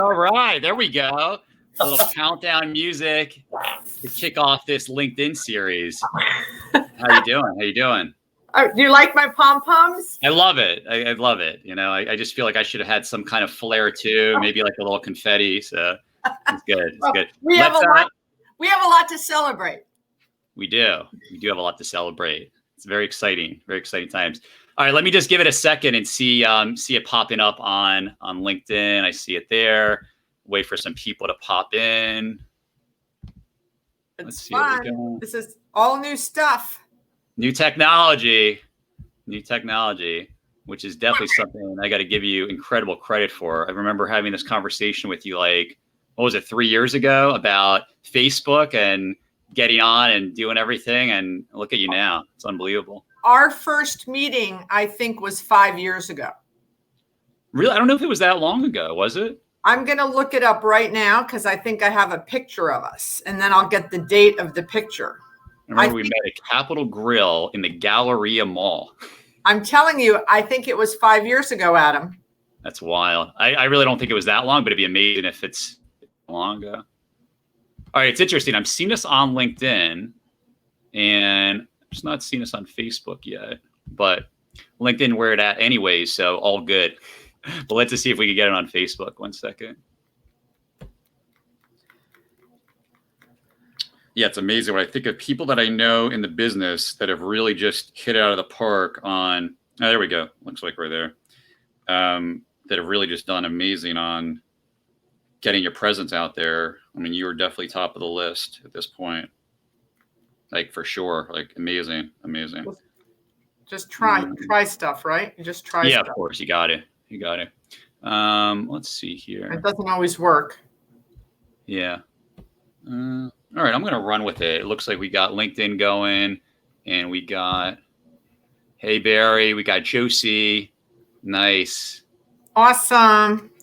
All right. There we go. A little countdown music to kick off this LinkedIn series. How you doing? Do you like my pom-poms? I love it. I love it. You know, I just feel like I should have had some kind of flair too, maybe like a little confetti. So it's good. It's good. We have a lot to celebrate. We do have a lot to celebrate. It's very exciting times. All right, let me just give it a second and see it popping up on LinkedIn. I see it there. Wait for some people to pop in. It's fun. This is all new stuff. New technology, which is definitely something I got to give you incredible credit for. I remember having this conversation with you, like, what was it, 3 years ago, about Facebook and getting on and doing everything. And look at you now. It's unbelievable. Our first meeting, I think, was 5 years ago. Really? I don't know if it was that long ago. Was it? I'm going to look it up right now because I think I have a picture of us, and then I'll get the date of the picture. I remember we met at Capitol Grill in the Galleria Mall. I'm telling you, I think it was 5 years ago, Adam. That's wild. I really don't think it was that long, but it'd be amazing if it's long ago. All right, it's interesting. I'm seeing this on LinkedIn, and I'm just not seeing this on Facebook yet. But LinkedIn, where it at anyways, so all good. But let's just see if we can get it on Facebook. 1 second. Yeah, it's amazing when I think of people that I know in the business that have really just hit it out of the park on, there we go. Looks like we're there. That have really just done amazing on getting your presence out there. I mean, you were definitely top of the list at this point. Like, for sure. Like, amazing. Just try stuff, right? You just try stuff. Yeah, of course. You got it. Let's see here. It doesn't always work. Yeah. All right, I'm going to run with it. It looks like we got LinkedIn going, and we got, hey, Barry, we got Josie. Nice. Awesome.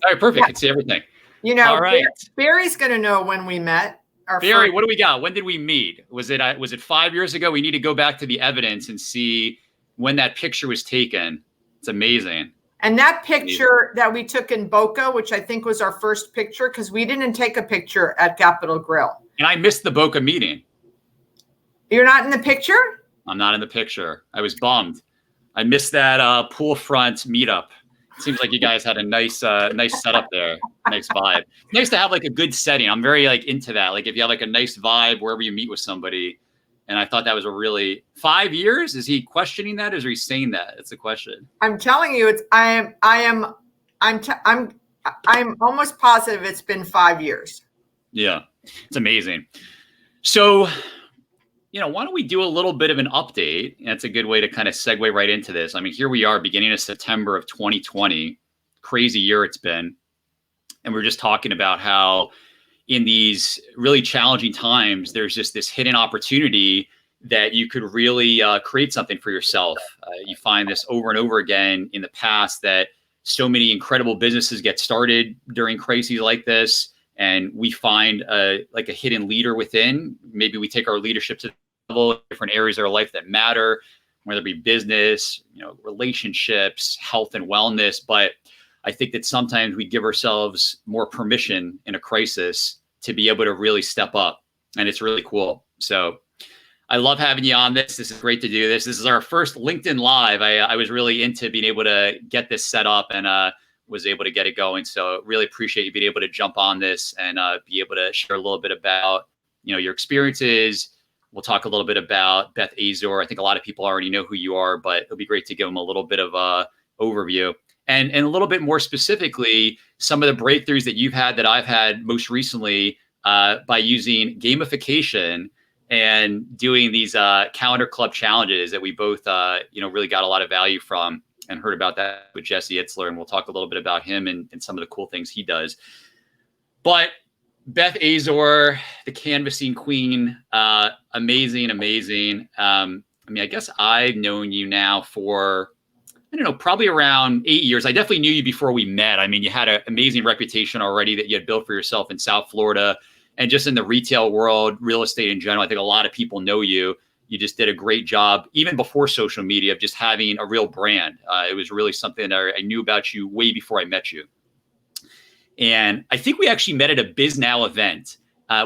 All right, perfect. Yeah. Can see everything. You know, all right. Barry's going to know when we met. Barry, what do we got? When did we meet? Was it 5 years ago? We need to go back to the evidence and see when that picture was taken. It's amazing. And that picture that we took in Boca, which I think was our first picture, because we didn't take a picture at Capitol Grill. And I missed the Boca meeting. You're not in the picture? I'm not in the picture. I was bummed. I missed that pool front meetup. Seems like you guys had a nice setup there. Nice vibe. Nice to have like a good setting. I'm very like into that. Like if you have like a nice vibe wherever you meet with somebody. And I thought that was a really 5 years. Is he questioning that? Or is he saying that? It's a question. I'm telling you, I'm almost positive it's been 5 years. Yeah, it's amazing. So, why don't we do a little bit of an update? That's a good way to kind of segue right into this. I mean, here we are, beginning of September of 2020. Crazy year it's been. And we're just talking about how in these really challenging times, there's just this hidden opportunity that you could really create something for yourself. You find this over and over again in the past that so many incredible businesses get started during crises like this. And we find like a hidden leader within. Maybe we take our leadership to level, different areas of our life that matter, whether it be business, relationships, health and wellness. But I think that sometimes we give ourselves more permission in a crisis to be able to really step up. And it's really cool. So I love having you on this. This is great to do this. This is our first LinkedIn Live. I was really into being able to get this set up and was able to get it going. So really appreciate you being able to jump on this and be able to share a little bit about, your experiences. We'll talk a little bit about Beth Azor. I think a lot of people already know who you are, but it'll be great to give them a little bit of a overview. And a little bit more specifically, some of the breakthroughs that you've had that I've had most recently by using gamification and doing these calendar club challenges that we both, really got a lot of value from and heard about that with Jesse Itzler. And we'll talk a little bit about him and some of the cool things he does. But Beth Azor, the canvassing queen, amazing. I guess I've known you now for, probably around 8 years. I definitely knew you before we met. I mean, you had an amazing reputation already that you had built for yourself in South Florida and just in the retail world, real estate in general. I think a lot of people know you. You just did a great job, even before social media, of just having a real brand. It was really something that I knew about you way before I met you. And I think we actually met at a BizNow event.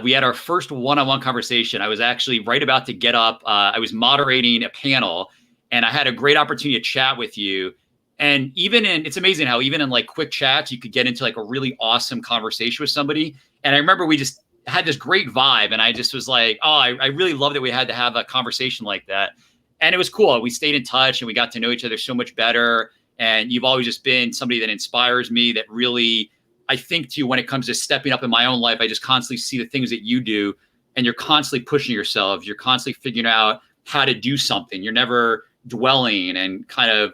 We had our first one-on-one conversation. I was actually right about to get up. I was moderating a panel, and I had a great opportunity to chat with you. And it's amazing how even in like quick chats, you could get into like a really awesome conversation with somebody. And I remember we just had this great vibe, and I just was like, oh, I really love that we had to have a conversation like that. And it was cool. We stayed in touch and we got to know each other so much better. And you've always just been somebody that inspires me, that really, I think to when it comes to stepping up in my own life, I just constantly see the things that you do, and you're constantly pushing yourself. You're constantly figuring out how to do something. You're never dwelling and kind of,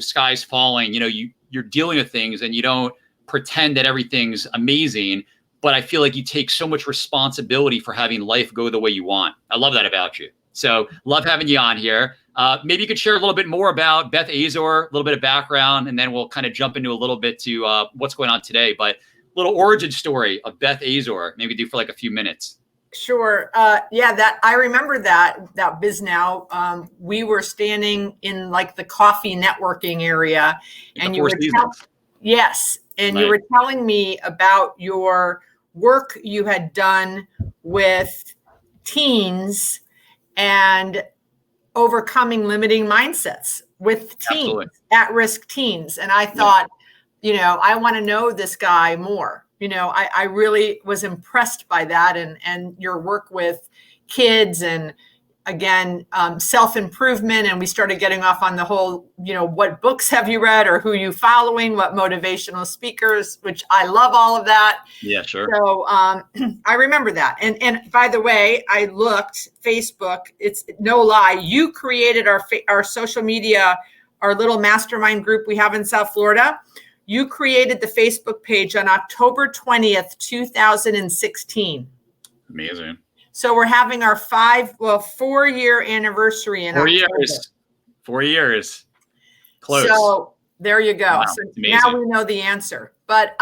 sky's falling. You're dealing with things, and you don't pretend that everything's amazing. But I feel like you take so much responsibility for having life go the way you want. I love that about you. So love having you on here. Maybe you could share a little bit more about Beth Azor, a little bit of background, and then we'll kind of jump into a little bit to what's going on today. But little origin story of Beth Azor, maybe do for like a few minutes. Sure. That I remember that BizNow. We were standing in like the coffee networking area, and you were yes, and nice. You were telling me about your work you had done with teens and overcoming limiting mindsets with teens, absolutely. At-risk teens. And I thought, I want to know this guy more. I really was impressed by that and your work with kids and, again, self-improvement. And we started getting off on the whole, what books have you read or who you following, what motivational speakers, which I love all of that. Yeah, sure. So I remember that. And by the way, I looked, Facebook, it's no lie. You created our social media, our little mastermind group we have in South Florida. You created the Facebook page on October 20th, 2016. Amazing. So we're having our 4-year anniversary in October. 4 years. Close. So there you go. Wow, so now we know the answer. But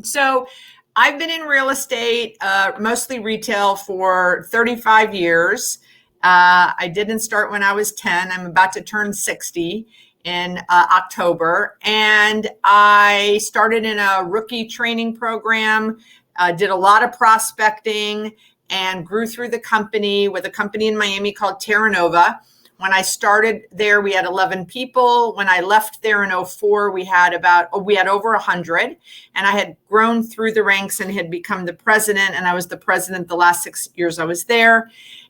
so I've been in real estate, mostly retail, for 35 years. I didn't start when I was 10. I'm about to turn 60 in October. And I started in a rookie training program, did a lot of prospecting, and grew through the company with a company in Miami called Terra Nova. When I started there, we had 11 people. When I left there in 2004, we had over 100. And I had grown through the ranks and had become the president. And I was the president the last 6 years I was there.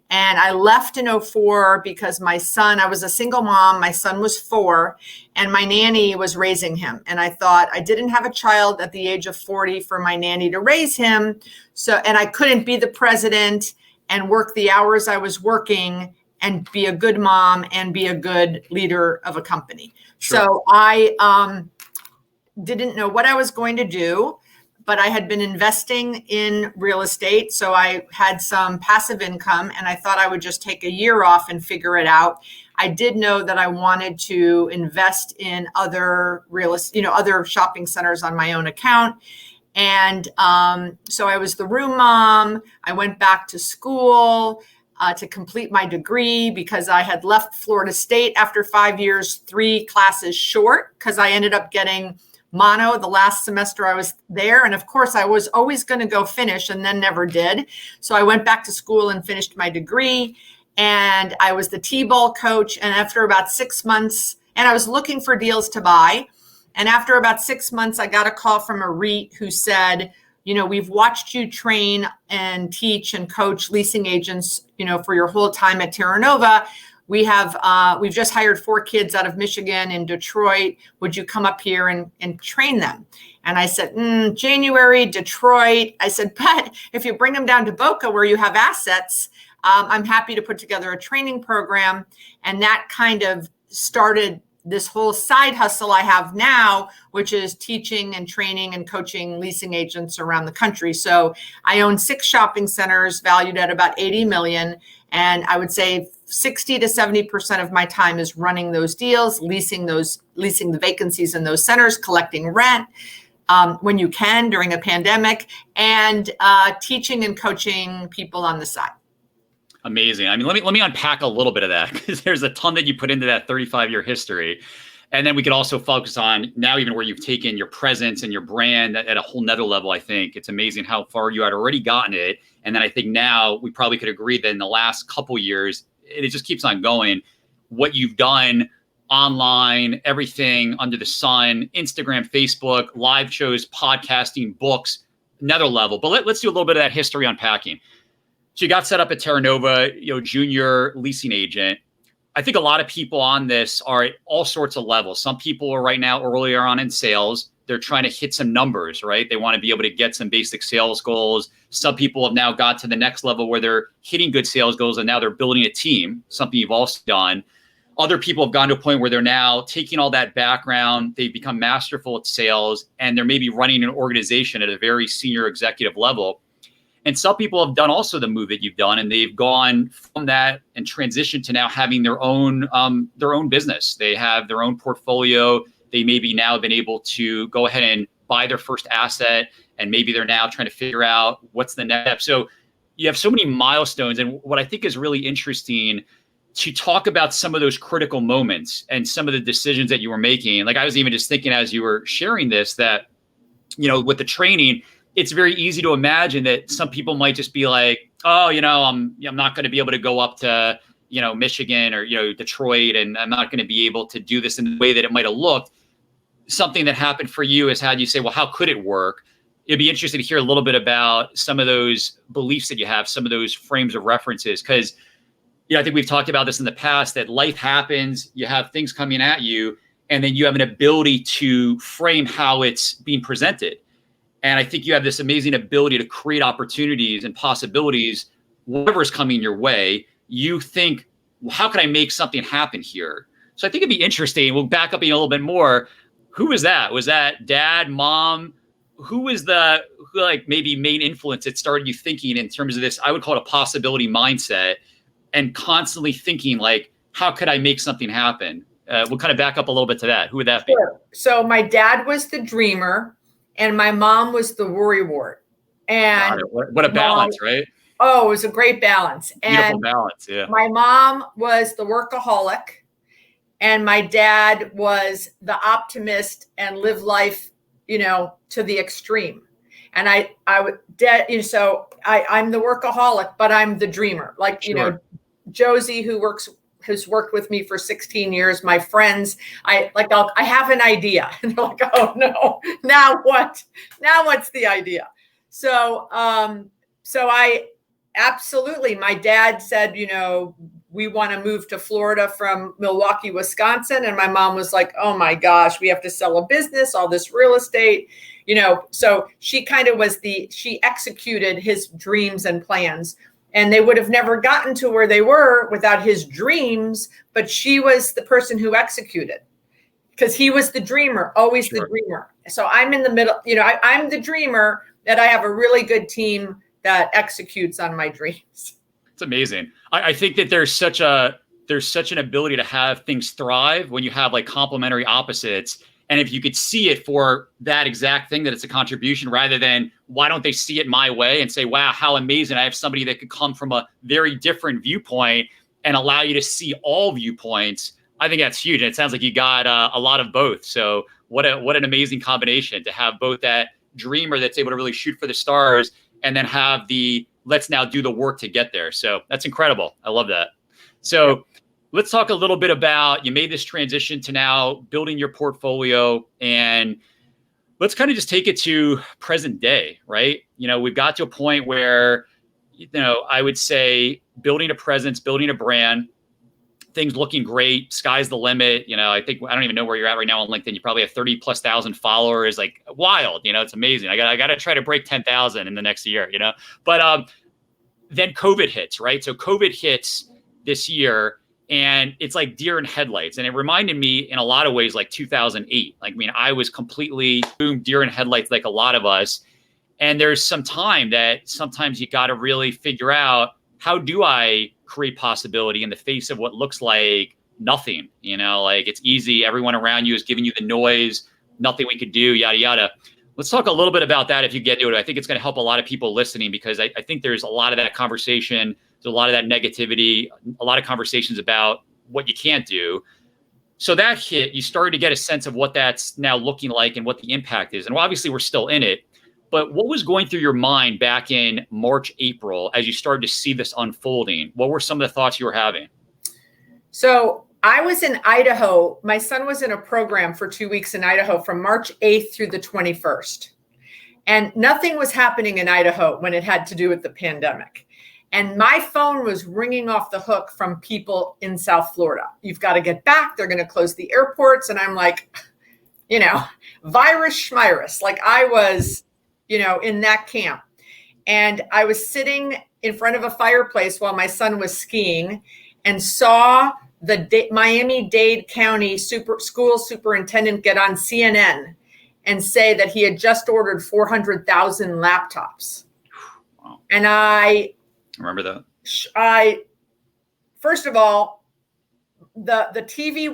And I left in 2004 because my son, I was a single mom. My son was 4 and my nanny was raising him. And I thought I didn't have a child at the age of 40 for my nanny to raise him. And I couldn't be the president and work the hours I was working and be a good mom and be a good leader of a company. Sure. So I didn't know what I was going to do, but I had been investing in real estate. So I had some passive income and I thought I would just take a year off and figure it out. I did know that I wanted to invest in other other shopping centers on my own account. And so I was the room mom. I went back to school to complete my degree because I had left Florida State after 5 years, 3 classes short, because I ended up getting mono the last semester I was there. And of course, I was always going to go finish and then never did. So I went back to school and finished my degree. And I was the T-ball coach. And after about 6 months, and I was looking for deals to buy. And after about 6 months, I got a call from a REIT who said, we've watched you train and teach and coach leasing agents, for your whole time at Terra Nova. We've just hired 4 kids out of Michigan and Detroit. Would you come up here and train them? And I said, January, Detroit. I said, but if you bring them down to Boca where you have assets, I'm happy to put together a training program. And that kind of started this whole side hustle I have now, which is teaching and training and coaching leasing agents around the country. So I own 6 shopping centers valued at about 80 million. And I would say 60 to 70% of my time is running those deals, leasing the vacancies in those centers, collecting rent when you can during a pandemic, and teaching and coaching people on the side. Amazing. I mean, let me unpack a little bit of that, because there's a ton that you put into that 35-year history. And then we could also focus on now even where you've taken your presence and your brand at a whole nother level. I think it's amazing how far you had already gotten it. And then I think now we probably could agree that in the last couple years, it just keeps on going. What you've done online, everything under the sun, Instagram, Facebook, live shows, podcasting, books, another level. But let's do a little bit of that history unpacking. So you got set up at Terra Nova, junior leasing agent. I think a lot of people on this are at all sorts of levels. Some people are right now earlier on in sales. They're trying to hit some numbers, right? They want to be able to get some basic sales goals. Some people have now got to the next level where they're hitting good sales goals and now they're building a team, something you've also done. Other people have gone to a point where they're now taking all that background. They've become masterful at sales and they're maybe running an organization at a very senior executive level. And some people have done also the move that you've done, and they've gone from that and transitioned to now having their own business. They have their own portfolio. They maybe now have been able to go ahead and buy their first asset, and maybe they're now trying to figure out what's the next step. So you have so many milestones. And what I think is really interesting to talk about some of those critical moments and some of the decisions that you were making. Like I was even just thinking as you were sharing this, that, with the training, it's very easy to imagine that some people might just be like, oh, I'm not going to be able to go up to, Michigan or, Detroit, and I'm not going to be able to do this in the way that it might have looked. Something that happened for you is had you say, well, how could it work? It'd be interesting to hear a little bit about some of those beliefs that you have, some of those frames of references. Because, I think we've talked about this in the past, that life happens, you have things coming at you, and then you have an ability to frame how it's being presented. And I think you have this amazing ability to create opportunities and possibilities, whatever is coming your way. You think, well, how can I make something happen here? So I think it'd be interesting. We'll back up a little bit more. Who was that? Was that dad, mom? Who was maybe main influence that started you thinking in terms of this? I would call it a possibility mindset, and constantly thinking like, how could I make something happen? We'll kind of back up a little bit to that. Who would that be? Sure. So my dad was the dreamer, and my mom was the worrywart. And what a balance, right? Oh, it was a great balance. Beautiful balance, yeah. My mom was the workaholic, and my dad was the optimist and live life, to the extreme. And I'm the workaholic, but I'm the dreamer. Like, Sure. Josie, who's worked with me for 16 years, my friends, I have an idea. And they're like, oh no, now what? Now what's the idea? So I absolutely, my dad said, we want to move to Florida from Milwaukee, Wisconsin. And my mom was like, oh my gosh, we have to sell a business, all this real estate, so she kind of she executed his dreams and plans. And they would have never gotten to where they were without his dreams, but she was the person who executed, because he was the dreamer, always Sure. the dreamer. So I'm in the middle, I'm the dreamer, that I have a really good team that executes on my dreams. It's amazing. I think that there's such an ability to have things thrive when you have like complementary opposites. And if you could see it for that exact thing, that it's a contribution, rather than why don't they see it my way and say, wow, how amazing. I have somebody that could come from a very different viewpoint and allow you to see all viewpoints. I think that's huge. And it sounds like you got a lot of both. So what an amazing combination to have both that dreamer that's able to really shoot for the stars and then have the let's now do the work to get there. So that's incredible. I love that. So let's talk a little bit about, you made this transition to now building your portfolio, and let's kind of just take it to present day, right? We've got to a point where, I would say building a presence, building a brand, things looking great, sky's the limit. I don't even know where you're at right now on LinkedIn. You probably have 30,000+ followers, like wild, it's amazing. I got to try to break 10,000 in the next year, but then COVID hits, right? So COVID hits this year, and it's like deer in headlights. And it reminded me in a lot of ways, like 2008, I was completely deer in headlights, like a lot of us. And there's some time that sometimes you got to really figure out, how do I create possibility in the face of what looks like nothing? It's easy. Everyone around you is giving you the noise, nothing we could do, yada, yada. Let's talk a little bit about that if you get to it. I think it's going to help a lot of people listening, because I think there's a lot of that conversation. There's a lot of that negativity, a lot of conversations about what you can't do. So that hit, you started to get a sense of what that's now looking like and what the impact is. And obviously we're still in it, but what was going through your mind back in March, April, as you started to see this unfolding? What were some of the thoughts you were having? So I was in Idaho. My son was in a program for 2 weeks in Idaho from March 8th through the 21st. And nothing was happening in Idaho when it had to do with the pandemic. And my phone was ringing off the hook from people in South Florida. You've got to get back. They're going to close the airports. And I'm like, virus schmirus. Like I was, in that camp. And I was sitting in front of a fireplace while my son was skiing and saw the Miami-Dade County school superintendent get on CNN and say that he had just ordered 400,000 laptops. Wow. And I remember that. First of all, the TV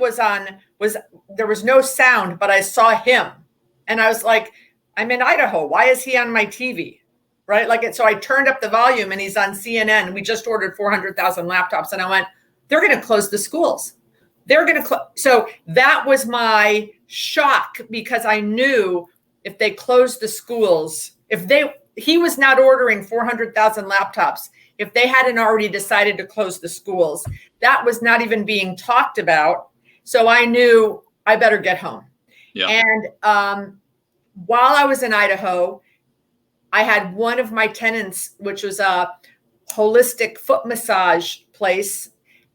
there was no sound, but I saw him. And I was like, I'm in Idaho. Why is he on my TV? Right? So I turned up the volume and he's on CNN. We just ordered 400,000 laptops. And I went, they're going to close the schools. They're going to close. So that was my shock, because I knew if they closed the schools, he was not ordering 400,000 laptops. If they hadn't already decided to close the schools, that was not even being talked about. So I knew I better get home. Yeah. And while I was in Idaho, I had one of my tenants, which was a holistic foot massage place.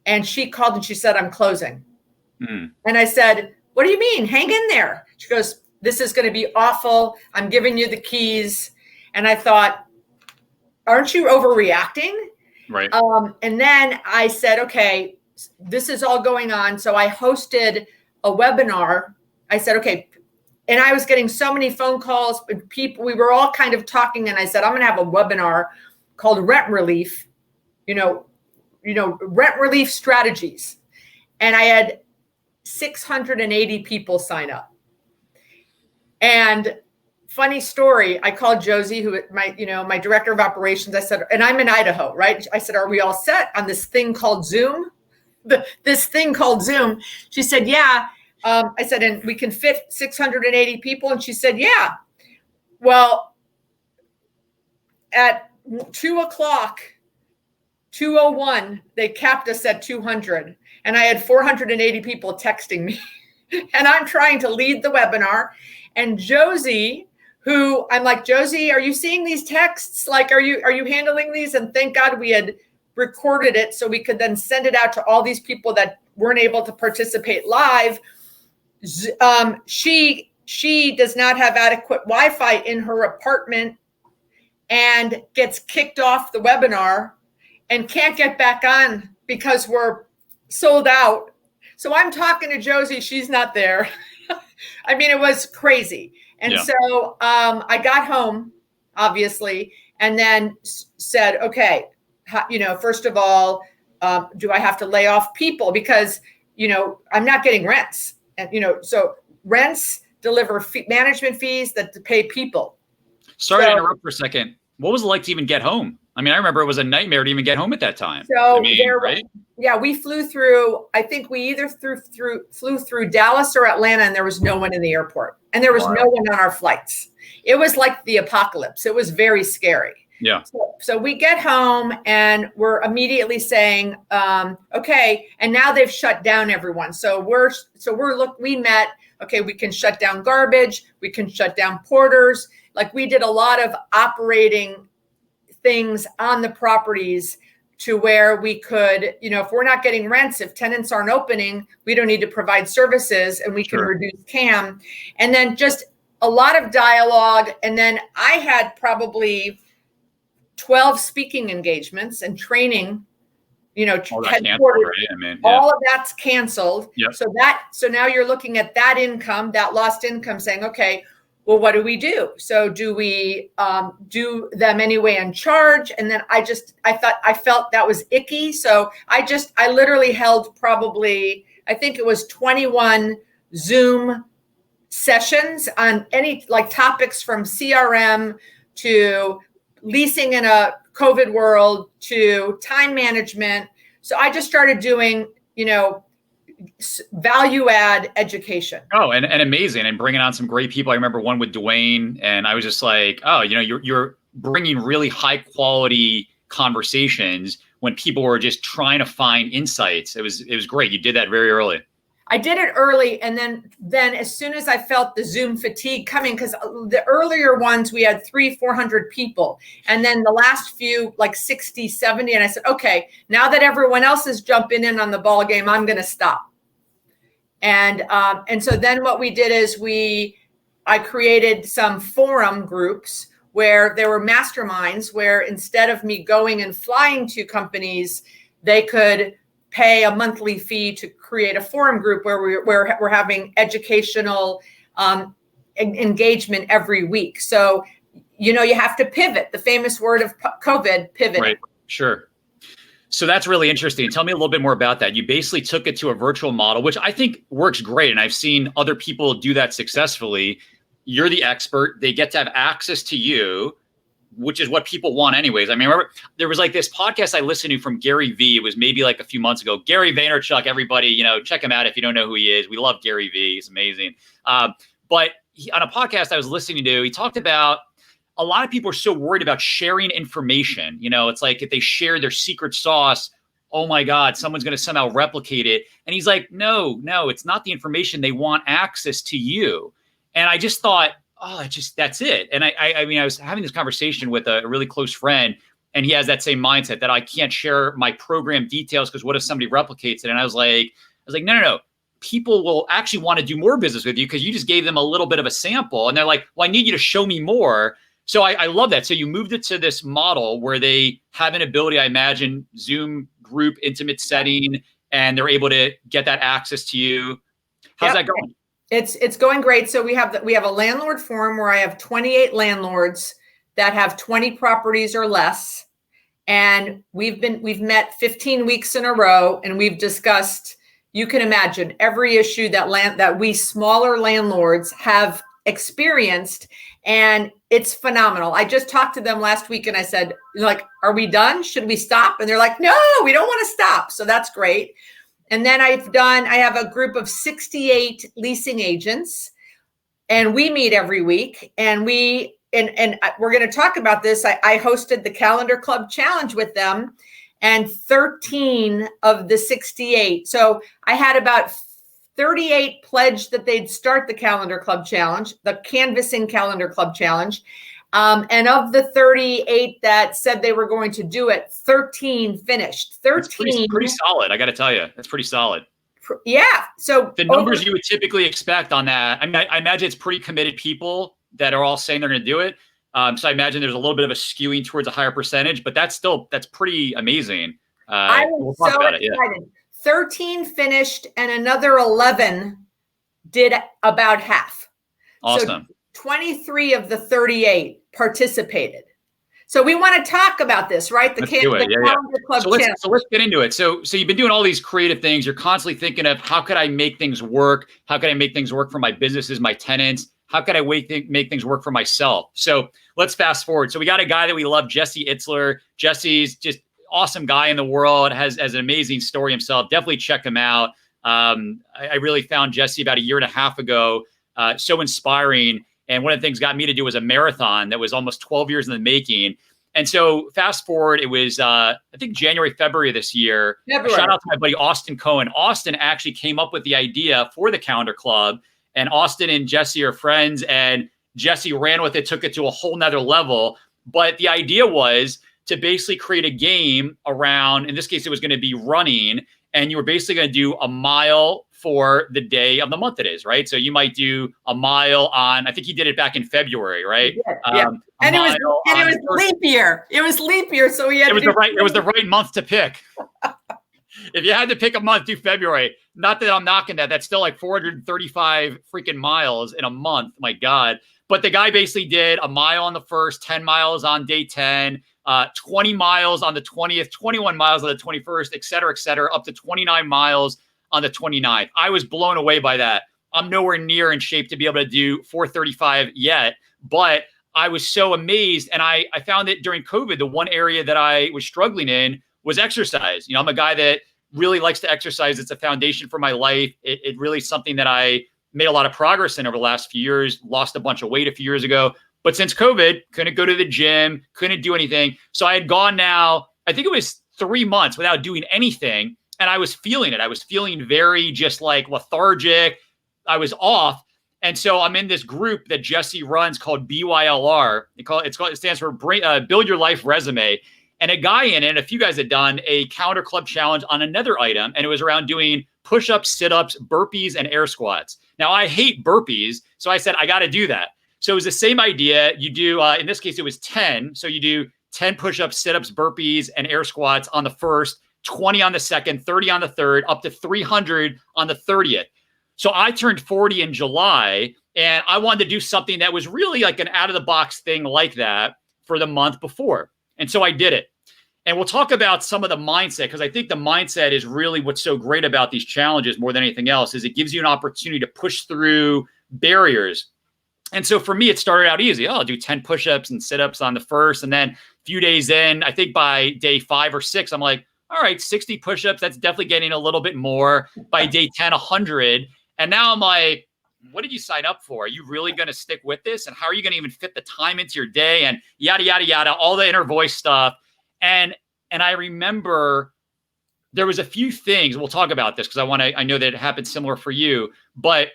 And she called and she said, I'm closing. And I said, what do you mean? Hang in there. She goes, this is going to be awful. I'm giving you the keys. And I thought, aren't you overreacting? Right. And then I said, okay, this is all going on. So I hosted a webinar. I said, okay. And I was getting so many phone calls, people, we were all kind of talking. And I said, I'm going to have a webinar called Rent Relief, rent relief strategies. And I had 680 people sign up. And funny story, I called Josie, who my director of operations. I said, and I'm in Idaho, right? I said, are we all set on this thing called Zoom? This thing called Zoom. She said, yeah. I said, and we can fit 680 people. And she said, yeah. Well, at 2:00, 2:01, they capped us at 200. And I had 480 people texting me. And I'm trying to lead the webinar. And Josie, who I'm like, Josie, are you seeing these texts? Like, are you handling these? And thank God we had recorded it so we could then send it out to all these people that weren't able to participate live. She does not have adequate Wi-Fi in her apartment and gets kicked off the webinar and can't get back on because we're sold out. So I'm talking to Josie. She's not there. I mean, it was crazy. And so I got home, obviously, and then said, okay, first of all, do I have to lay off people? Because, I'm not getting rents. And, so rents deliver management fees that pay people. Sorry to interrupt for a second. What was it like to even get home? I mean, I remember it was a nightmare to even get home at that time. So right? Yeah, we flew through, I think we either flew through Dallas or Atlanta, and there was no one in the airport. And there was no one on our flights. It was like the apocalypse. It was very scary. Yeah. So we get home and we're immediately saying, okay, and now they've shut down everyone. We met, okay, we can shut down garbage. We can shut down porters. Like we did a lot of operating things on the properties to where we could, if we're not getting rents, if tenants aren't opening, we don't need to provide services and we can reduce CAM. And then just a lot of dialogue. And then I had probably 12 speaking engagements and training, headquarters. Right? All of that's canceled. Yep. So now you're looking at that income, that lost income, saying, okay, well, what do we do? So do we do them anyway and charge? And then I felt that was icky. So I literally held probably, I think it was 21 Zoom sessions on any topics from CRM to leasing in a COVID world to time management. So I just started doing, value add education. Oh, and amazing, and bringing on some great people. I remember one with Dwayne, and I was just like, oh, you're bringing really high quality conversations when people were just trying to find insights. It was great. You did that very early. I did it early, and then as soon as I felt the Zoom fatigue coming, because the earlier ones we had 300-400 people, and then the last few like 60, 70, and I said, okay, now that everyone else is jumping in on the ball game, I'm going to stop. And so then what we did is I created some forum groups where there were masterminds where instead of me going and flying to companies, they could pay a monthly fee to create a forum group where we're having educational engagement every week. So, you have to pivot. The famous word of COVID, pivot. Right. Sure. So that's really interesting. Tell me a little bit more about that. You basically took it to a virtual model, which I think works great. And I've seen other people do that successfully. You're the expert. They get to have access to you, which is what people want anyways. I mean, remember there was like this podcast I listened to from Gary Vee. It was maybe like a few months ago. Gary Vaynerchuk, everybody, check him out if you don't know who he is. We love Gary Vee. He's amazing. But on a podcast I was listening to, he talked about a lot of people are so worried about sharing information. It's like if they share their secret sauce, oh my God, someone's going to somehow replicate it. And he's like, no, it's not the information. They want access to you. And I just thought, oh, that's it. And I mean, I was having this conversation with a really close friend, and he has that same mindset that I can't share my program details because what if somebody replicates it? And I was like, no. People will actually want to do more business with you because you just gave them a little bit of a sample. And they're like, well, I need you to show me more. So I love that. So you moved it to this model where they have an ability, I imagine, Zoom group, intimate setting, and they're able to get that access to you. How's that going? It's going great. So we have a landlord forum where I have 28 landlords that have 20 properties or less. And we've met 15 weeks in a row, and we've discussed, you can imagine, every issue that we smaller landlords have experienced. And it's phenomenal. I just talked to them last week and I said, like, are we done? Should we stop? And they're like, no, we don't want to stop. So that's great. And then I have a group of 68 leasing agents, and we meet every week, and we're going to talk about this. I hosted the Calendar Club Challenge with them, and 13 of the 68. So I had about 38 pledged that they'd start the Calendar Club Challenge, the Canvassing Calendar Club Challenge. And of the 38 that said they were going to do it, 13 finished. 13. Pretty solid. I got to tell you, that's pretty solid. Yeah. So the numbers you would typically expect on that, I mean, I imagine it's pretty committed people that are all saying they're going to do it. So I imagine there's a little bit of a skewing towards a higher percentage, but that's pretty amazing. We'll talk about excited. It. Yeah. 13 finished and another 11 did about half. Awesome. So 23 of the 38 participated. So we want to talk about this, right? The Calendar Club Challenge. So let's get into it. So you've been doing all these creative things. You're constantly thinking of how could I make things work? How could I make things work for my businesses, my tenants? How could I make things work for myself? So let's fast forward. So we got a guy that we love, Jesse Itzler. Jesse's just awesome guy in the world, has an amazing story himself. Definitely check him out. I really found Jesse about a year and a half ago. So inspiring. And one of the things got me to do was a marathon that was almost 12 years in the making. And so fast forward, it was, I think January, February of this year. Shout out to my buddy, Austin Cohen. Austin actually came up with the idea for the Calendar Club, and Austin and Jesse are friends, and Jesse ran with it, took it to a whole nother level. But the idea was to basically create a game around, in this case, it was going to be running, and you were basically going to do a mile for the day of the month it is, right? So you might do a mile on, I think he did it back in February, right? Yeah. And it was leap year. It was leap year, so he had it was the right month to pick. If you had to pick a month, do February. Not that I'm knocking that. That's still like 435 freaking miles in a month. My God. But the guy basically did a mile on the first, 10 miles on day 10, 20 miles on the 20th, 21 miles on the 21st, et cetera, up to 29 miles on the 29th. I was blown away by that. I'm nowhere near in shape to be able to do 435 yet, but I was so amazed. And I found that during COVID, the one area that I was struggling in was exercise. I'm a guy that really likes to exercise. It's a foundation for my life. It really is something that I made a lot of progress in over the last few years, lost a bunch of weight a few years ago. But since COVID, couldn't go to the gym, couldn't do anything. So I had gone now, I think it was 3 months without doing anything. And I was feeling it. I was feeling very just like lethargic. I was off. And so I'm in this group that Jesse runs called BYLR. It stands for Build Your Life Resume. And a guy in it, a few guys had done a counter club challenge on another item. And it was around doing push-ups, sit-ups, burpees, and air squats. Now, I hate burpees. So I said, I got to do that. So it was the same idea. You do, in this case, it was 10. So you do 10 push-ups, sit-ups, burpees, and air squats on the first, 20 on the second, 30 on the third, up to 300 on the 30th. So I turned 40 in July, and I wanted to do something that was really like an out-of-the-box thing like that for the month before. And so I did it. And we'll talk about some of the mindset, because I think the mindset is really what's so great about these challenges more than anything else, is it gives you an opportunity to push through barriers. And so for me, it started out easy. I'll do 10 push-ups and sit-ups on the first. And then a few days in, I think by day 5 or 6, I'm like, all right, 60 push-ups, that's definitely getting a little bit more. By day 10, 100. And now I'm like, what did you sign up for? Are you really going to stick with this? And how are you going to even fit the time into your day? And yada, yada, yada, all the inner voice stuff. And I remember there was a few things, we'll talk about this because I know that it happened similar for you, but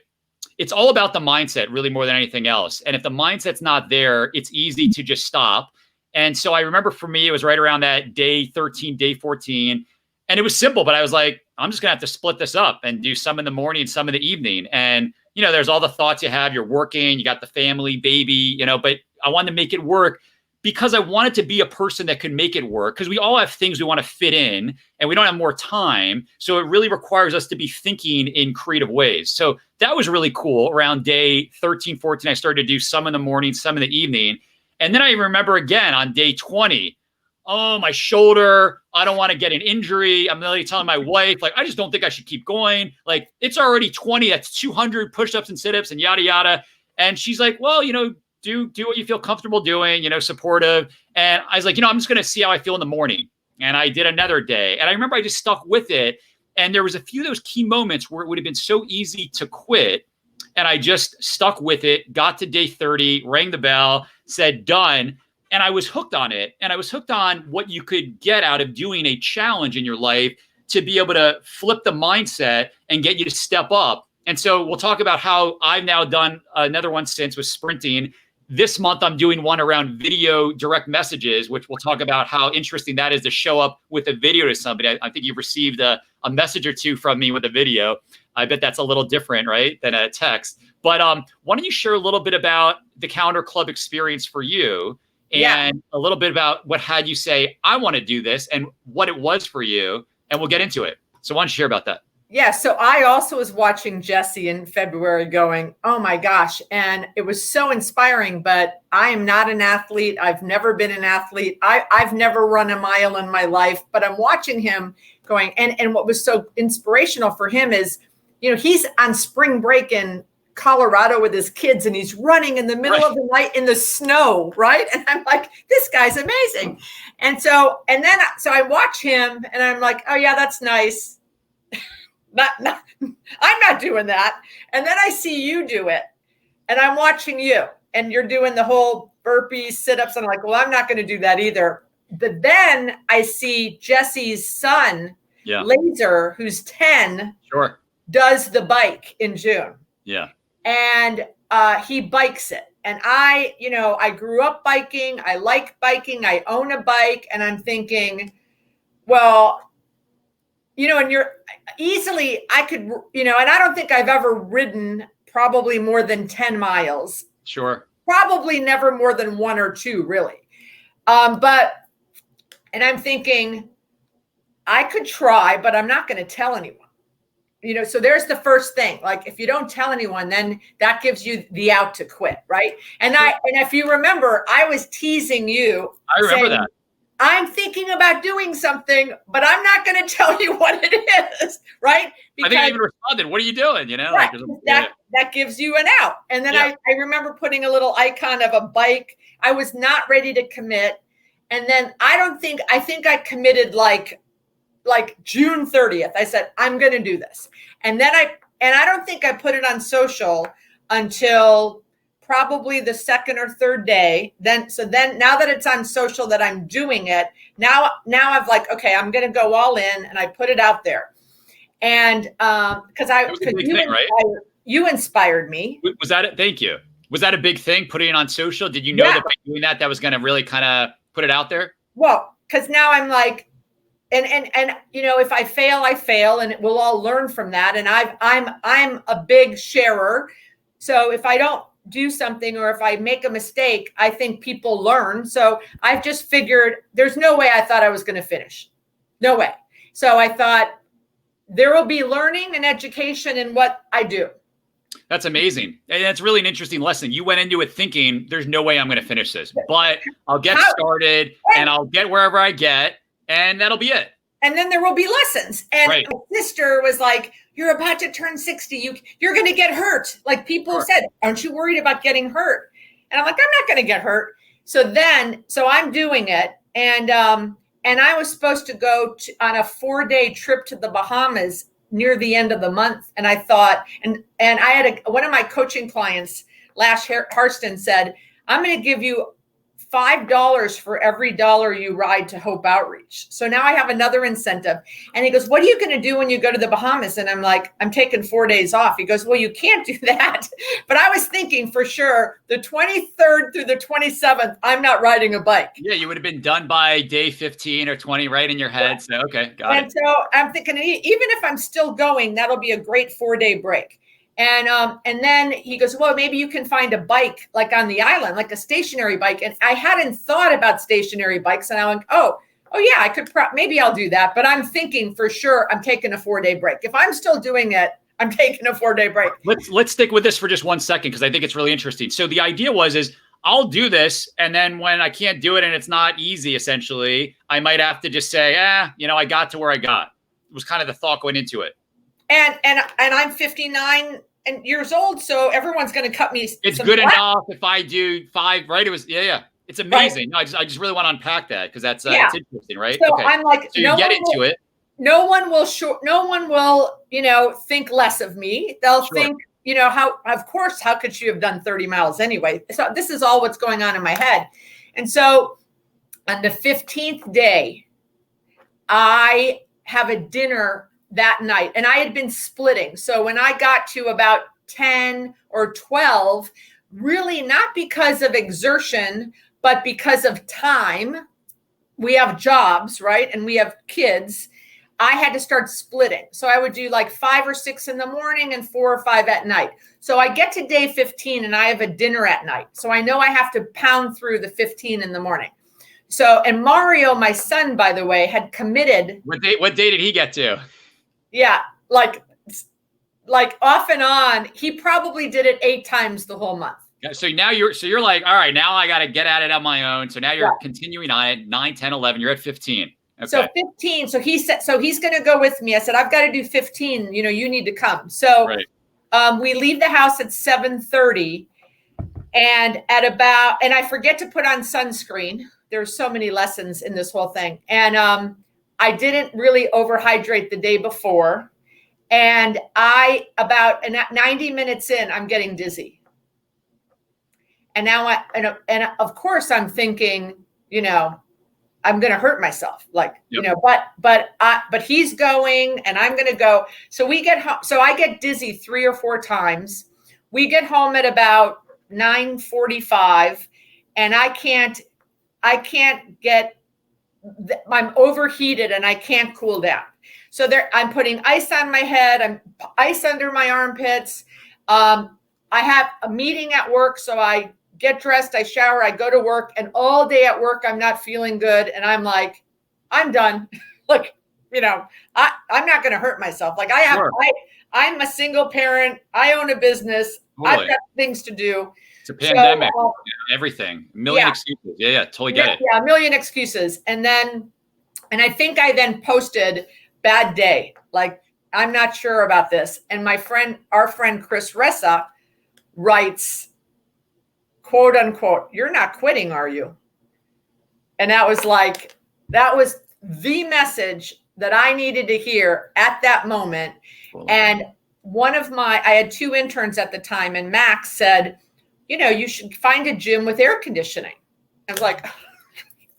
it's all about the mindset really more than anything else. And if the mindset's not there, it's easy to just stop. And so I remember for me, it was right around that day 13, day 14. And it was simple, but I was like, I'm just going to have to split this up and do some in the morning and some in the evening. And, you know, there's all the thoughts you have, you're working, you got the family, baby, you know, but I wanted to make it work because I wanted to be a person that could make it work, because we all have things we want to fit in and we don't have more time. So it really requires us to be thinking in creative ways. So that was really cool. Around day 13, 14, I started to do some in the morning, some in the evening. And then I remember again on day 20, oh, my shoulder, I don't want to get an injury. I'm literally telling my wife, like, I just don't think I should keep going. Like, it's already 20, that's 200 push-ups and sit-ups and yada, yada. And she's like, well, you know, do what you feel comfortable doing, you know, supportive. And I was like, you know, I'm just going to see how I feel in the morning. And I did another day. And I remember I just stuck with it. And there was a few of those key moments where it would have been so easy to quit. And I just stuck with it, got to day 30, rang the bell, said done. And I was hooked on it. And I was hooked on what you could get out of doing a challenge in your life to be able to flip the mindset and get you to step up. And so we'll talk about how I've now done another one since with sprinting. This month, I'm doing one around video direct messages, which we'll talk about how interesting that is to show up with a video to somebody. I think you've received a message or two from me with a video. I bet that's a little different, right, than a text. But why don't you share a little bit about the Counter Club experience for you and a little bit about what had you say, I want to do this, and what it was for you, and we'll get into it. So why don't you share about that? Yeah, so I also was watching Jesse in February going, oh my gosh, and it was so inspiring, but I am not an athlete. I've never been an athlete. I've never run a mile in my life, but I'm watching him going, and what was so inspirational for him is, you know, he's on spring break in Colorado with his kids, and he's running in the middle of the night in the snow, right? And I'm like, this guy's amazing. And so I watch him, and I'm like, oh yeah, that's nice. I'm not doing that. And then I see you do it, and I'm watching you, and you're doing the whole burpees, sit-ups. And I'm like, well, I'm not going to do that either. But then I see Jesse's son, Laser, who's 10, does the bike in June. Yeah. And he bikes it. And I grew up biking. I like biking. I own a bike. And I'm thinking, well, you know, and you're easily, I could, you know, and I don't think I've ever ridden probably more than 10 miles. Sure. Probably never more than 1 or 2, really. And I'm thinking, I could try, but I'm not going to tell anyone. You know, so there's the first thing. Like, if you don't tell anyone, then that gives you the out to quit, right? And if you remember, I was teasing you. I remember that. I'm thinking about doing something, but I'm not going to tell you what it is, right? Because, I think I even responded, what are you doing? You know, right, that gives you an out. And then I remember putting a little icon of a bike. I was not ready to commit. And then I think I committed like like June 30th, I said, I'm going to do this. And then I don't think I put it on social until probably the second or third day. Then now that it's on social that I'm doing it, now I've like, okay, I'm going to go all in, and I put it out there. And because you inspired me. Was that it? Thank you. Was that a big thing, putting it on social? Did you know that by doing that was going to really kind of put it out there? Well, because now I'm like, and if I fail, and we'll all learn from that. And I'm a big sharer. So if I don't do something, or if I make a mistake, I think people learn. So I've just figured there's no way I thought I was going to finish. No way. So I thought there will be learning and education in what I do. That's amazing. And that's really an interesting lesson. You went into it thinking there's no way I'm going to finish this, but I'll get started and I'll get wherever I get, and that'll be it. And then there will be lessons. And my sister was like, you're about to turn 60. You're going to get hurt. Like people said, aren't you worried about getting hurt? And I'm like, I'm not going to get hurt. So I'm doing it. And I was supposed to go on a 4-day trip to the Bahamas near the end of the month. And I thought, and I had one of my coaching clients, Lash Harston, said, I'm going to give you $5 for every dollar you ride to Hope Outreach. So now I have another incentive. And he goes, what are you going to do when you go to the Bahamas? And I'm like, I'm taking 4 days off. He goes, well, you can't do that. But I was thinking for sure the 23rd through the 27th, I'm not riding a bike. Yeah, you would have been done by day 15 or 20 right in your head. So, okay, got it. And so I'm thinking, even if I'm still going, that'll be a great 4-day break. And then he goes, well, maybe you can find a bike like on the island, like a stationary bike. And I hadn't thought about stationary bikes. And I went, oh yeah, I could, maybe I'll do that. But I'm thinking for sure I'm taking a 4-day break. If I'm still doing it, I'm taking a 4-day break. Let's stick with this for just 1 second, because I think it's really interesting. So the idea is I'll do this, and then when I can't do it and it's not easy, essentially, I might have to just say, I got to where I got. It was kind of the thought going into it. And I'm 59 years old, so everyone's going to cut me. It's good enough if I do 5, right? It was, It's amazing. Right. No, I just really want to unpack that, because that's it's interesting, right? So okay. I'm like, so you get into it. No one will think less of me. They'll think, how could she have done 30 miles anyway? So this is all what's going on in my head. And so on the 15th day, I have a dinner that night, and I had been splitting. So when I got to about 10 or 12, really not because of exertion, but because of time, we have jobs, right? And we have kids. I had to start splitting. So I would do like 5 or 6 in the morning and 4 or 5 at night. So I get to day 15 and I have a dinner at night. So I know I have to pound through the 15 in the morning. So, and Mario, my son, by the way, had committed. What day did he get to? Yeah, like off and on. He probably did it 8 times the whole month. So now you're like, all right, now I got to get at it on my own. So now you're continuing on it. 9, 10, 11. You're at 15. Okay. So 15. So he said, so he's going to go with me. I said, I've got to do 15. You need to come. So we leave the house at 7:30, and and I forget to put on sunscreen. There's so many lessons in this whole thing. And I didn't really overhydrate the day before. And about 90 minutes in, I'm getting dizzy. And now and of course I'm thinking, I'm going to hurt myself. Like, but he's going and I'm going to go. So we get home. So I get dizzy 3 or 4 times. We get home at about 9:45, and I can't I'm overheated and I can't cool down. So I'm putting ice on my head. I'm ice under my armpits. I have a meeting at work. So I get dressed, I shower, I go to work, and all day at work, I'm not feeling good. And I'm like, I'm done. Like, I'm not going to hurt myself. Like I'm a single parent. I own a business. Totally. I've got things to do. It's a pandemic, everything, a million excuses. Yeah, totally get it. Yeah, a million excuses. And I think I then posted bad day. Like, I'm not sure about this. And our friend Chris Ressa writes, quote unquote, "You're not quitting, are you?" And that was the message that I needed to hear at that moment. And I had 2 interns at the time, and Max said, you should find a gym with air conditioning. I was like,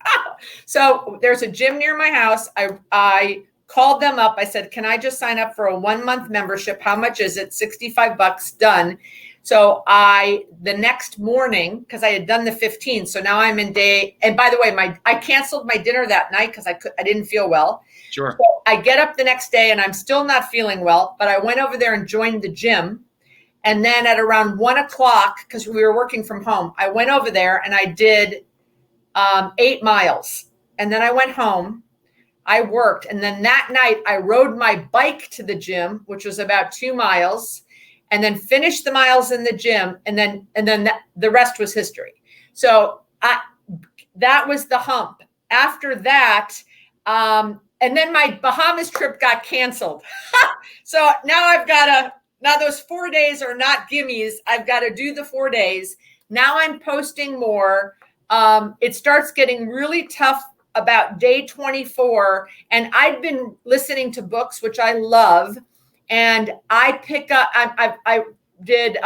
oh. So there's a gym near my house. I called them up. I said, can I just sign up for a 1-month membership? How much is it? $65, done. So the next morning, because I had done the 15, so now I'm in day, and by the way, I canceled my dinner that night because I didn't feel well. Sure. So I get up the next day and I'm still not feeling well, but I went over there and joined the gym. And then at around 1:00, because we were working from home, I went over there and I did 8 miles. And then I went home, I worked. And then that night I rode my bike to the gym, which was about 2 miles, and then finished the miles in the gym. And then the rest was history. So that was the hump. After that, and then my Bahamas trip got canceled. So now those 4 days are not gimmies. I've got to do the 4 days. Now I'm posting more. It starts getting really tough about day 24. And I've been listening to books, which I love. And I pick up, I did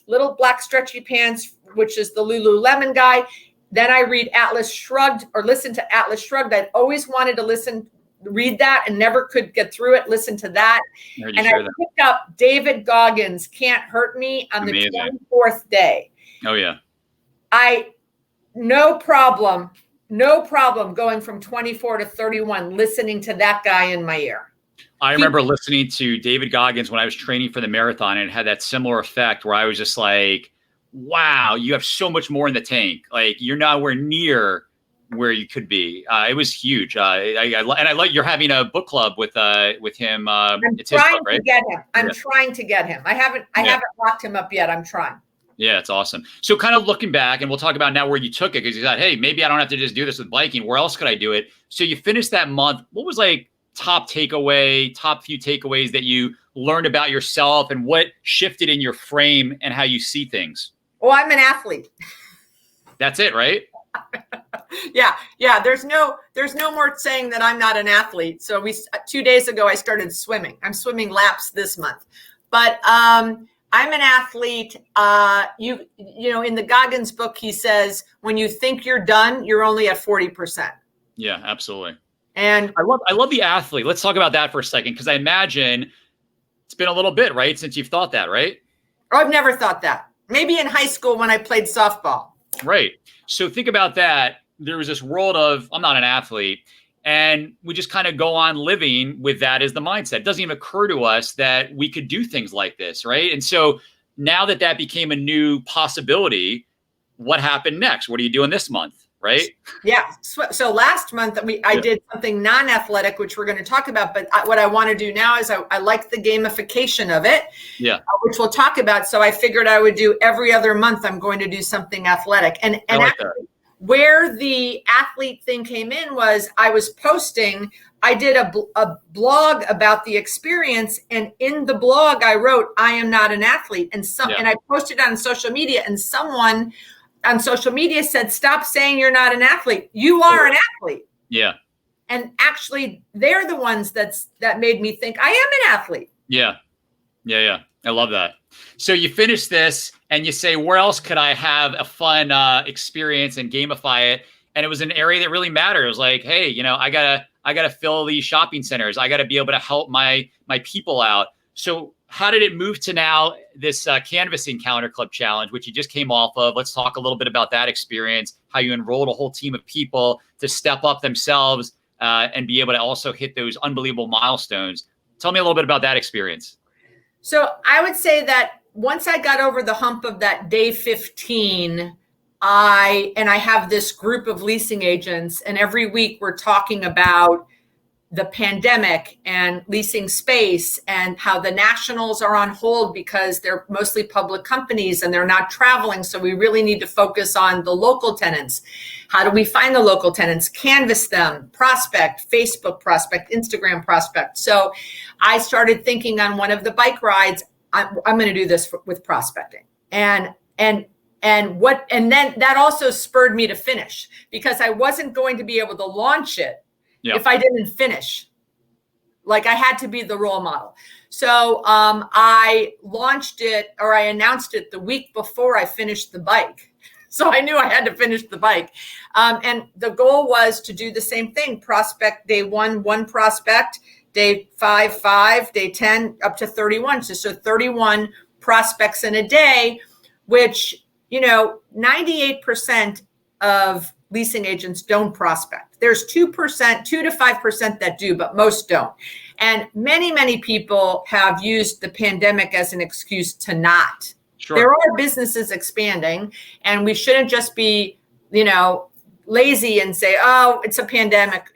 Little Black Stretchy Pants, which is the Lululemon guy. Then I read Atlas Shrugged, or listen to Atlas Shrugged. I'd always wanted to read that and never could get through it. Listen to that. And I picked up David Goggins' Can't Hurt Me on the 24th day. Oh yeah. No problem going from 24 to 31, listening to that guy in my ear. I remember listening to David Goggins when I was training for the marathon, and it had that similar effect where I was just like, wow, you have so much more in the tank. Like, you're nowhere near where you could be. It was huge. I like you're having a book club with him. It's his book, right? I'm trying to get him. I haven't locked him up yet. I'm trying. Yeah, it's awesome. So kind of looking back, and we'll talk about now where you took it, because you thought, hey, maybe I don't have to just do this with biking. Where else could I do it? So you finished that month. What was like top few takeaways that you learned about yourself, and what shifted in your frame and how you see things? Well, I'm an athlete. That's it, right? Yeah. There's no more saying that I'm not an athlete. So 2 days ago, I started swimming. I'm swimming laps this month, but I'm an athlete. You know, in the Goggins book, he says, when you think you're done, you're only at 40%. Yeah, absolutely. And I love the athlete. Let's talk about that for a second, because I imagine it's been a little bit, right, since you've thought that, right? I've never thought that. Maybe in high school when I played softball. Right. So think about that. There was this world of, I'm not an athlete. And we just kind of go on living with that as the mindset. It doesn't even occur to us that we could do things like this, right? And so now that became a new possibility, what happened next? What are you doing this month, right? Yeah. So last month I did something non-athletic, which we're going to talk about. But what I want to do now is I like the gamification of it, which we'll talk about. So I figured I would do every other month. I'm going to do something athletic. And actually, where the athlete thing came in was I was posting, I did a blog about the experience. And in the blog, I wrote, I am not an athlete. And I posted on social media, and someone on social media said, stop saying you're not an athlete. You are an athlete. Yeah. And actually, they're the ones that made me think I am an athlete. Yeah. I love that. So you finish this and you say, where else could I have a fun experience and gamify it? And it was an area that really mattered. It was like, hey, I gotta fill these shopping centers. I gotta be able to help my people out. So how did it move to now this canvassing calendar club challenge, which you just came off of? Let's talk a little bit about that experience, how you enrolled a whole team of people to step up themselves and be able to also hit those unbelievable milestones. Tell me a little bit about that experience. So I would say that once I got over the hump of that day 15, I have this group of leasing agents, and every week we're talking about the pandemic and leasing space and how the nationals are on hold because they're mostly public companies and they're not traveling. So we really need to focus on the local tenants. How do we find the local tenants, canvas them, prospect, Facebook prospect, Instagram prospect? So I started thinking on one of the bike rides, I'm going to do this with prospecting. And then that also spurred me to finish, because I wasn't going to be able to launch it if I didn't finish. Like I had to be the role model. So I launched it, or I announced it the week before I finished the bike. So I knew I had to finish the bike. And the goal was to do the same thing. Prospect day 1 prospect, day 5, day 10, up to 31. So 31 prospects in a day, which, 98% of leasing agents don't prospect. There's 2%, 2 to 5% that do, but most don't. And many, many people have used the pandemic as an excuse to not. Sure. There are businesses expanding, and we shouldn't just be, lazy and say, oh, it's a pandemic,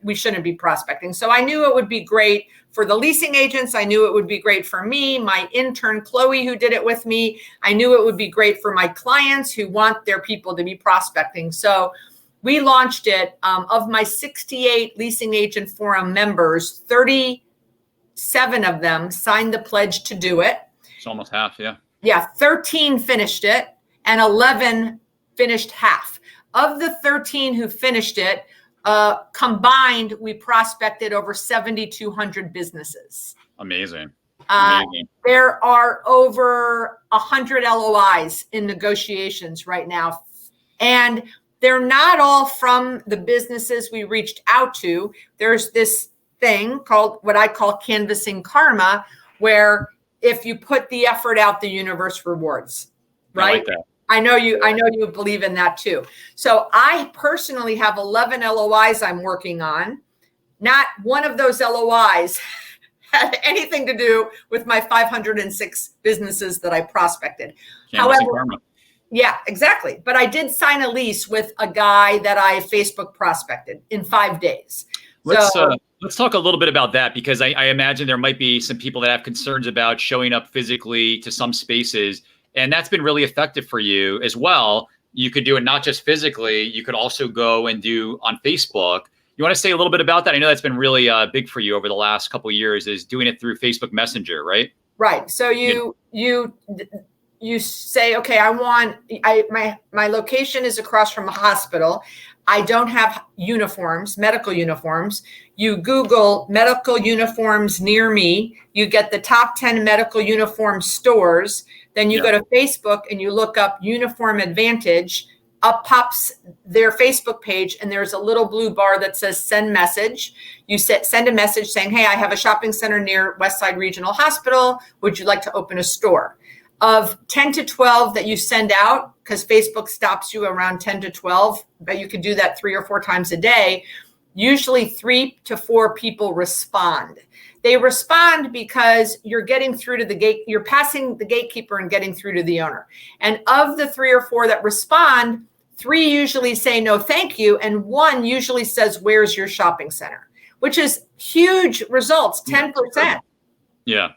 we shouldn't be prospecting. So I knew it would be great for the leasing agents. I knew it would be great for me, my intern, Chloe, who did it with me. I knew it would be great for my clients who want their people to be prospecting. So we launched it. Of my 68 Leasing Agent Forum members, 37 of them signed the pledge to do it. It's almost half, yeah. Yeah, 13 finished it and 11 finished half. Of the 13 who finished it, combined, we prospected over 7,200 businesses. Amazing. There are over 100 LOIs in negotiations right now. And they're not all from the businesses we reached out to. There's this thing called what I call canvassing karma, where if you put the effort out, the universe rewards, right? I like that. I know you believe in that too. So I personally have 11 LOIs I'm working on. Not one of those LOIs had anything to do with my 506 businesses that I prospected. However, yeah, exactly. But I did sign a lease with a guy that I Facebook prospected in 5 days. Let's talk a little bit about that, because I imagine there might be some people that have concerns about showing up physically to some spaces. And that's been really effective for you as well. You could do it not just physically, you could also go and do on Facebook. You want to say a little bit about that? I know that's been really big for you over the last couple of years, is doing it through Facebook Messenger, right? Right. So you say, okay, my location is across from a hospital. I don't have uniforms, medical uniforms. You Google medical uniforms near me. You get the top 10 medical uniform stores. Then you go to Facebook and you look up Uniform Advantage. Up pops their Facebook page, and there's a little blue bar that says send message. You send a message saying, hey, I have a shopping center near Westside Regional Hospital. Would you like to open a store? Of 10 to 12 that you send out, because Facebook stops you around 10 to 12, but you can do that 3 or 4 times a day. Usually 3 to 4 people respond. They respond because you're getting through to the gate, you're passing the gatekeeper and getting through to the owner. And of the 3 or 4 that respond, 3 usually say no, thank you. And 1 usually says, where's your shopping center? Which is huge results, 10%. Yeah.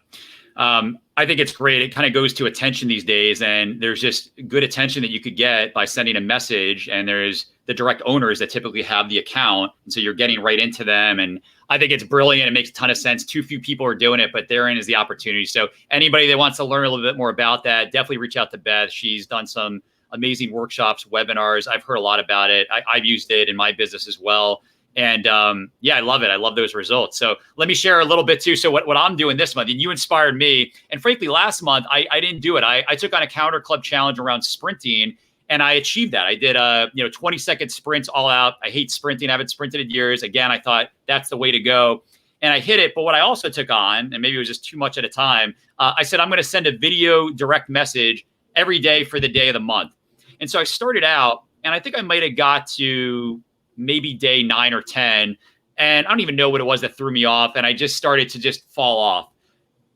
I think it's great. It kind of goes to attention these days, and there's just good attention that you could get by sending a message, and there's the direct owners that typically have the account. And so you're getting right into them. And I think it's brilliant. It makes a ton of sense. Too few people are doing it, but therein is the opportunity. So anybody that wants to learn a little bit more about that, definitely reach out to Beth. She's done some amazing workshops, webinars. I've heard a lot about it. I've used it in my business as well. And I love it. I love those results. So let me share a little bit too. So what I'm doing this month, and you inspired me. And frankly, last month, I didn't do it. I took on a counter club challenge around sprinting, and I achieved that. I did 20-second sprints all out. I hate sprinting. I haven't sprinted in years. Again, I thought that's the way to go. And I hit it. But what I also took on, and maybe it was just too much at a time, I said, I'm going to send a video direct message every day for the day of the month. And so I started out, and I think I might have got to maybe day 9 or 10. And I don't even know what it was that threw me off. And I just started to just fall off.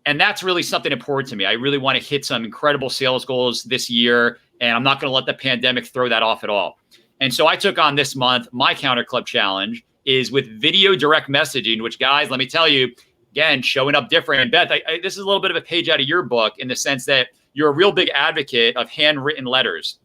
And that's really something important to me. I really want to hit some incredible sales goals this year. And I'm not going to let the pandemic throw that off at all. And so I took on this month, my Counter Club Challenge is with video direct messaging, which, guys, let me tell you, again, showing up different. And Beth, this is a little bit of a page out of your book in the sense that you're a real big advocate of handwritten letters.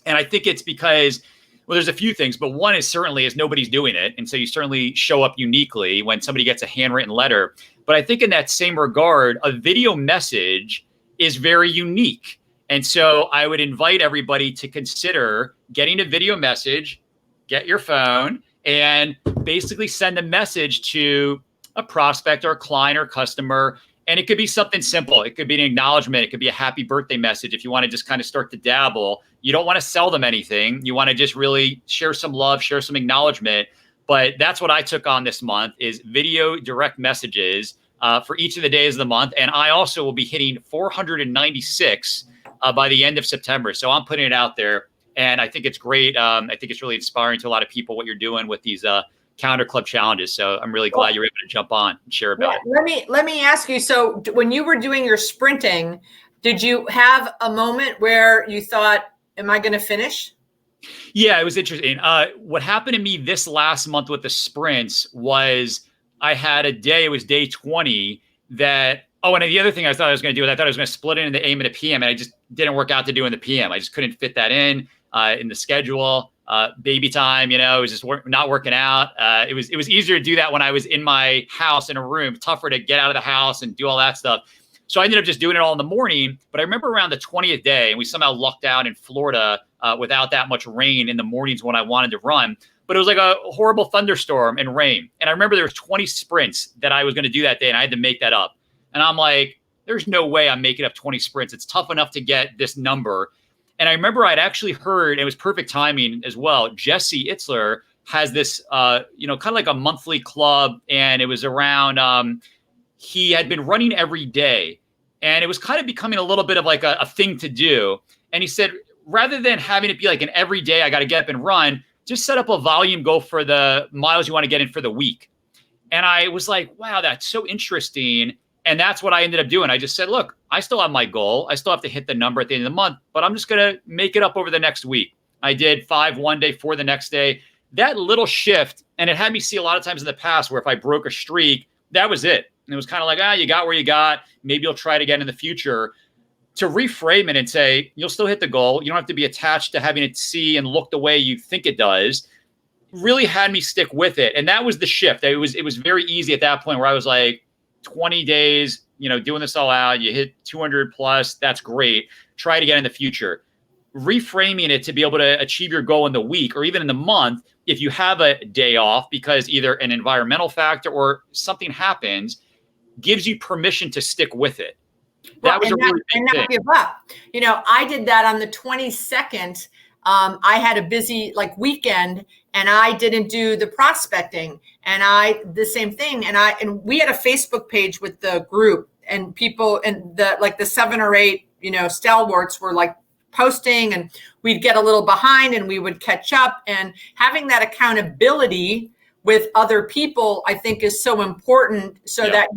And I think it's because, well, there's a few things, but one is certainly is nobody's doing it. And so you certainly show up uniquely when somebody gets a handwritten letter. But I think in that same regard, a video message is very unique. And so I would invite everybody to consider getting a video message, get your phone, and basically send a message to a prospect or a client or customer. And it could be something simple. It could be an acknowledgement. It could be a happy birthday message. If you want to just kind of start to dabble, you don't want to sell them anything. You want to just really share some love, share some acknowledgement. But that's what I took on this month is video direct messages for each of the days of the month. And I also will be hitting 496 by the end of September. So I'm putting it out there. And I think it's great. I think it's really inspiring to a lot of people what you're doing with these calendar club challenges. So I'm really glad you're able to jump on and share about it. Let me ask you. So when you were doing your sprinting, did you have a moment where you thought, am I going to finish? Yeah, it was interesting. What happened to me this last month with the sprints was I had a day, it was day 20 that, and the other thing I thought I was going to do is I thought I was going to split it into the AM and the PM, and I just didn't work out to do in the PM. I just couldn't fit that in the schedule. Baby time, it was just not working out. It was easier to do that when I was in my house in a room, tougher to get out of the house and do all that stuff. So I ended up just doing it all in the morning. But I remember around the 20th day, and we somehow lucked out in Florida without that much rain in the mornings when I wanted to run. But it was like a horrible thunderstorm and rain. And I remember there was 20 sprints that I was going to do that day, and I had to make that up. And I'm like, there's no way I'm making up 20 sprints. It's tough enough to get this number. And I remember I'd actually heard, and it was perfect timing as well, Jesse Itzler has this, kind of like a monthly club. And it was around, he had been running every day. And it was kind of becoming a little bit of like a thing to do. And he said, rather than having it be like an every day, I got to get up and run, just set up a volume goal for the miles you want to get in for the week. And I was like, wow, that's so interesting. And that's what I ended up doing. I just said, look, I still have my goal. I still have to hit the number at the end of the month, but I'm just going to make it up over the next week. I did 5 one day, 4 the next day. That little shift, and it had me see a lot of times in the past where if I broke a streak, that was it. And it was kind of like, you got where you got. Maybe you'll try it again in the future. To reframe it and say, you'll still hit the goal. You don't have to be attached to having it see and look the way you think it does. Really had me stick with it. And that was the shift. It was very easy at that point where I was like, 20 days, doing this all out, you hit 200 plus, that's great. Try it again in the future. Reframing it to be able to achieve your goal in the week or even in the month, if you have a day off because either an environmental factor or something happens, gives you permission to stick with it. That was a really big thing. Give up. I did that on the 22nd. I had a busy weekend and I didn't do the prospecting and the same thing. And we had a Facebook page with the group and people and the 7 or 8, stalwarts were posting and we'd get a little behind and we would catch up, and having that accountability with other people, I think is so important so that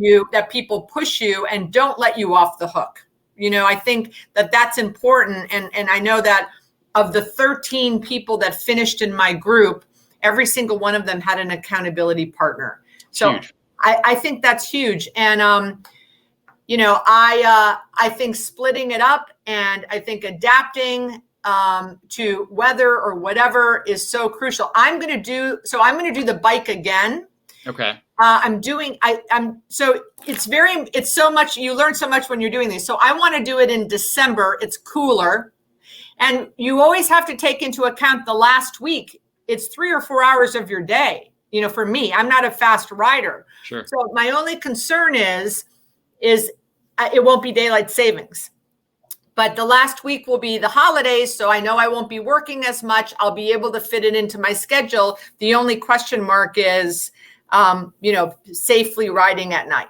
people push you and don't let you off the hook. I think that's important. And I know that of the 13 people that finished in my group, every single one of them had an accountability partner. So I think that's huge. And, I think splitting it up and I think adapting to weather or whatever is so crucial. I'm going to do the bike again. Okay. It's so much, you learn so much when you're doing these. So I want to do it in December. It's cooler. And you always have to take into account the last week. It's 3 or 4 hours of your day. For me, I'm not a fast rider. Sure. So my only concern is it won't be daylight savings. But the last week will be the holidays, so I know I won't be working as much. I'll be able to fit it into my schedule. The only question mark is, safely riding at night.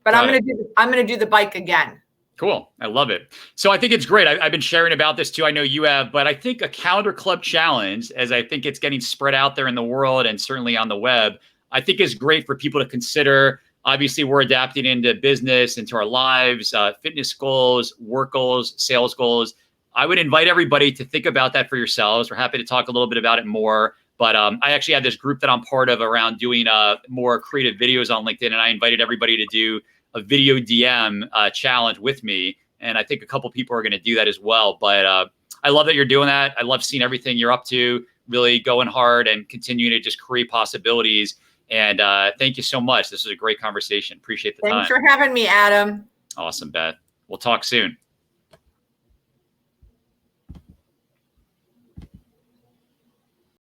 But I'm going to do the bike again. Cool. I love it. So I think it's great. I've been sharing about this too. I know you have, but I think a calendar club challenge, as I think it's getting spread out there in the world and certainly on the web, I think is great for people to consider. Obviously, we're adapting into business, into our lives, fitness goals, work goals, sales goals. I would invite everybody to think about that for yourselves. We're happy to talk a little bit about it more. But I actually have this group that I'm part of around doing more creative videos on LinkedIn. And I invited everybody to do a video DM challenge with me. And I think a couple people are going to do that as well. But I love that you're doing that. I love seeing everything you're up to, really going hard and continuing to just create possibilities. And thank you so much. This was a great conversation. Appreciate the time. Thanks for having me, Adam. Awesome, Beth. We'll talk soon.